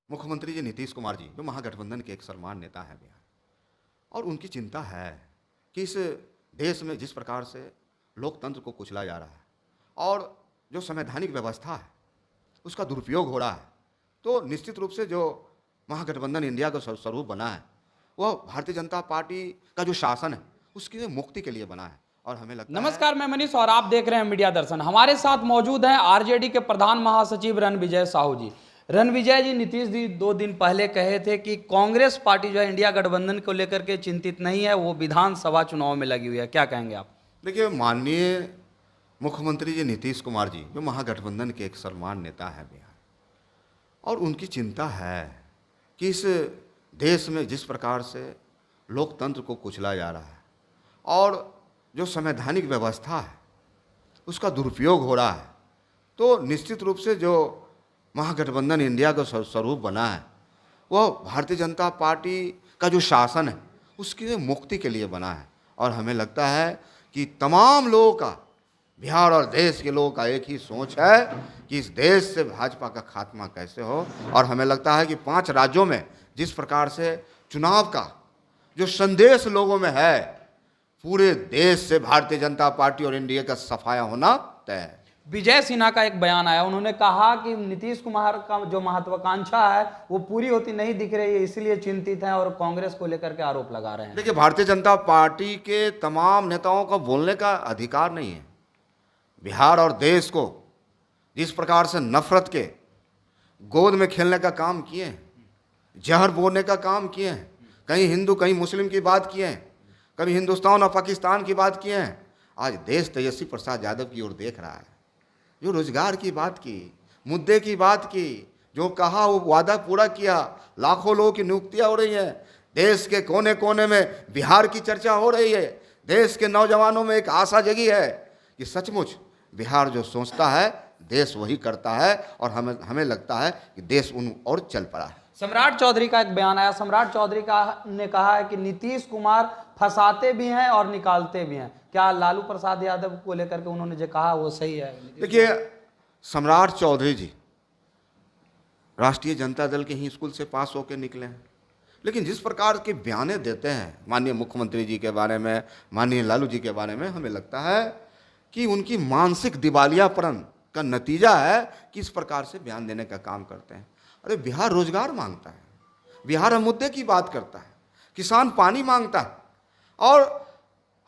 मुख्यमंत्री जी नीतीश कुमार जी जो महागठबंधन के एक सर्वमान्य नेता हैं बिहार, और उनकी चिंता है कि इस देश में जिस प्रकार से लोकतंत्र को कुचला जा रहा है और जो संवैधानिक व्यवस्था है उसका दुरुपयोग हो रहा है, तो निश्चित रूप से जो महागठबंधन इंडिया का स्वरूप बना है वह भारतीय जनता पार्टी का जो शासन है उसकी मुक्ति के लिए बना है। और हमें लगता नमस्कार, मैं मनीष और आप देख रहे हैं मीडिया दर्शन। हमारे साथ मौजूद हैं आरजेडी के प्रधान महासचिव रणविजय साहू जी। रणविजय जी, नीतीश जी 2 दिन पहले कहे थे कि कांग्रेस पार्टी जो है इंडिया गठबंधन को लेकर के चिंतित नहीं है, वो विधानसभा चुनाव में लगी हुई है, क्या कहेंगे आप? देखिए, माननीय मुख्यमंत्री जी नीतीश कुमार जी जो महागठबंधन के एक सर्वमान्य नेता हैं बिहार, और उनकी चिंता है कि इस देश में जिस प्रकार से लोकतंत्र को कुचला जा रहा है और जो संवैधानिक व्यवस्था है उसका दुरुपयोग हो रहा है, तो निश्चित रूप से जो महागठबंधन इंडिया का स्वरूप बना है वह भारतीय जनता पार्टी का जो शासन है उसकी मुक्ति के लिए बना है। और हमें लगता है कि तमाम लोगों का, बिहार और देश के लोगों का एक ही सोच है कि इस देश से भाजपा का खात्मा कैसे हो। और हमें लगता है कि 5 राज्यों में जिस प्रकार से चुनाव का जो संदेश लोगों में है, पूरे देश से भारतीय जनता पार्टी और एनडीए का सफाया होना तय है। विजय सिन्हा का एक बयान आया, उन्होंने कहा कि नीतीश कुमार का जो महत्वाकांक्षा है वो पूरी होती नहीं दिख रही है, इसलिए चिंतित हैं और कांग्रेस को लेकर के आरोप लगा रहे हैं। देखिए, भारतीय जनता पार्टी के तमाम नेताओं का बोलने का अधिकार नहीं है। बिहार और देश को जिस प्रकार से नफरत के गोद में खेलने का काम किए हैं, जहर बोलने का काम किए हैं, कहीं हिंदू कहीं मुस्लिम की बात किए हैं, कभी हिंदुस्तान और पाकिस्तान की बात किए हैं, आज देश तेजस्वी प्रसाद यादव की ओर देख रहा है। जो रोजगार की बात की, मुद्दे की बात की, जो कहा वो वादा पूरा किया, लाखों लोगों की नियुक्तियां हो रही हैं, देश के कोने कोने में बिहार की चर्चा हो रही है, देश के नौजवानों में एक आशा जगी है कि सचमुच बिहार जो सोचता है देश वही करता है, और हमें लगता है कि देश उन और चल पड़ा है। सम्राट चौधरी का एक बयान आया, सम्राट चौधरी ने कहा है कि नीतीश कुमार फंसाते भी हैं और निकालते भी हैं। क्या लालू प्रसाद यादव को लेकर के उन्होंने जो कहा वो सही है? देखिए, सम्राट चौधरी जी राष्ट्रीय जनता दल के ही स्कूल से पास होकर निकले हैं, लेकिन जिस प्रकार के बयाने देते हैं माननीय मुख्यमंत्री जी के बारे में, माननीय लालू जी के बारे में, हमें लगता है कि उनकी मानसिक दिवालियापन का नतीजा है कि इस प्रकार से बयान देने का काम करते हैं। अरे, बिहार रोजगार मांगता है, बिहार हम मुद्दे की बात करता है, किसान पानी मांगता है, और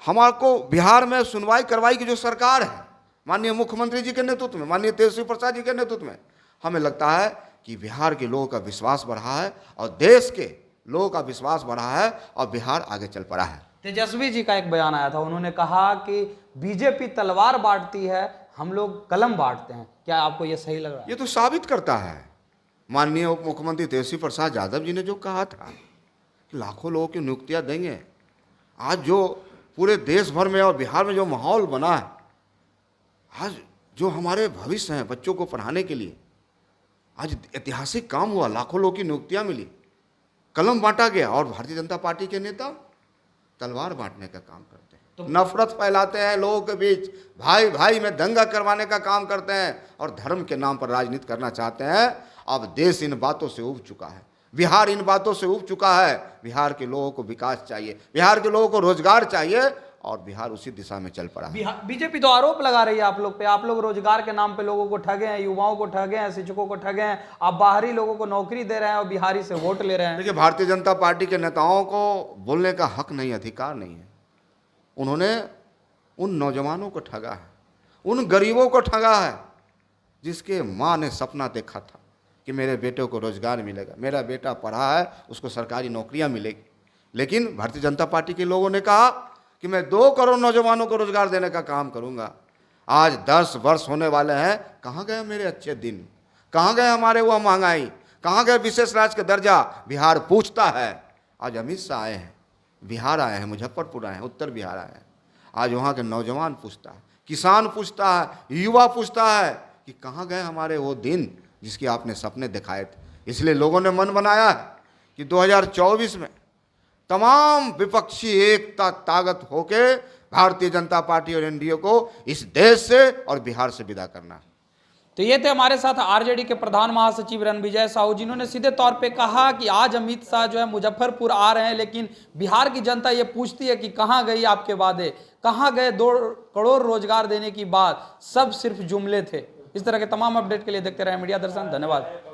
हमारे को बिहार में सुनवाई करवाई की जो सरकार है माननीय मुख्यमंत्री जी के नेतृत्व में, माननीय तेजस्वी प्रसाद जी के नेतृत्व में, हमें लगता है कि बिहार के लोगों का विश्वास बढ़ा है और देश के लोगों का विश्वास बढ़ा है और बिहार आगे चल पड़ा है। तेजस्वी जी का एक बयान आया था, उन्होंने कहा कि बीजेपी तलवार बांटती है, हम लोग कलम बांटते हैं। क्या आपको ये सही लग रहा है? ये तो साबित करता है माननीय उप मुख्यमंत्री तेजस्वी प्रसाद यादव जी ने जो कहा था कि लाखों लोगों की नियुक्तियां देंगे। आज जो पूरे देश भर में और बिहार में जो माहौल बना है, आज जो हमारे भविष्य हैं बच्चों को पढ़ाने के लिए, आज ऐतिहासिक काम हुआ, लाखों लोगों की नियुक्तियां मिली, कलम बांटा गया, और भारतीय जनता पार्टी के नेता तलवार बांटने का काम करते हैं, तो नफरत फैलाते हैं लोगों के बीच, भाई भाई में दंगा करवाने का काम करते हैं और धर्म के नाम पर राजनीति करना चाहते हैं। अब देश इन बातों से उब चुका है, बिहार इन बातों से उब चुका है। बिहार के लोगों को विकास चाहिए, बिहार के लोगों को रोजगार चाहिए, और बिहार उसी दिशा में चल पड़ा है। बीजेपी तो आरोप लगा रही है आप लोग पे, आप लोग रोजगार के नाम पे लोगों को ठगे हैं, युवाओं को ठगे हैं, शिक्षकों को ठगे हैं, आप बाहरी लोगों को नौकरी दे रहे हैं और बिहारी से वोट ले रहे हैं। देखिए, भारतीय जनता पार्टी के नेताओं को बोलने का हक नहीं, अधिकार नहीं है। उन्होंने उन नौजवानों को ठगा है, उन गरीबों को ठगा है जिसके माँ ने सपना देखा था कि मेरे बेटे को रोजगार मिलेगा, मेरा बेटा पढ़ा है उसको सरकारी नौकरियां मिलेगी, लेकिन भारतीय जनता पार्टी के लोगों ने कहा कि मैं 2 करोड़ नौजवानों को रोजगार देने का काम करूंगा। आज 10 वर्ष होने वाले हैं, कहाँ गए मेरे अच्छे दिन, कहाँ गए हमारे वह महंगाई, कहाँ गए विशेष राज्य का दर्जा? बिहार पूछता है। आज अमित शाह आए हैं, बिहार आए हैं, मुजफ्फरपुर आए हैं, उत्तर बिहार आए हैं। आज वहाँ के नौजवान पूछता है, किसान पूछता है, युवा पूछता है कि कहाँ गए हमारे वो दिन जिसके आपने सपने दिखाए थे। इसलिए लोगों ने मन बनाया है कि 2024 में तमाम विपक्षी एकता ताकत होके भारतीय जनता पार्टी और एनडीए को इस देश से और बिहार से विदा करना है। तो ये थे हमारे साथ आरजेडी के प्रधान महासचिव रणविजय साहू, जिन्होंने सीधे तौर पे कहा कि आज अमित शाह जो है मुजफ्फरपुर आ रहे हैं, लेकिन बिहार की जनता ये पूछती है कि कहाँ गई आपके वादे, कहाँ गए 2 करोड़ रोजगार देने की बात, सब सिर्फ जुमले थे। इस तरह के तमाम अपडेट के लिए देखते रहे मीडिया दर्शन। धन्यवाद।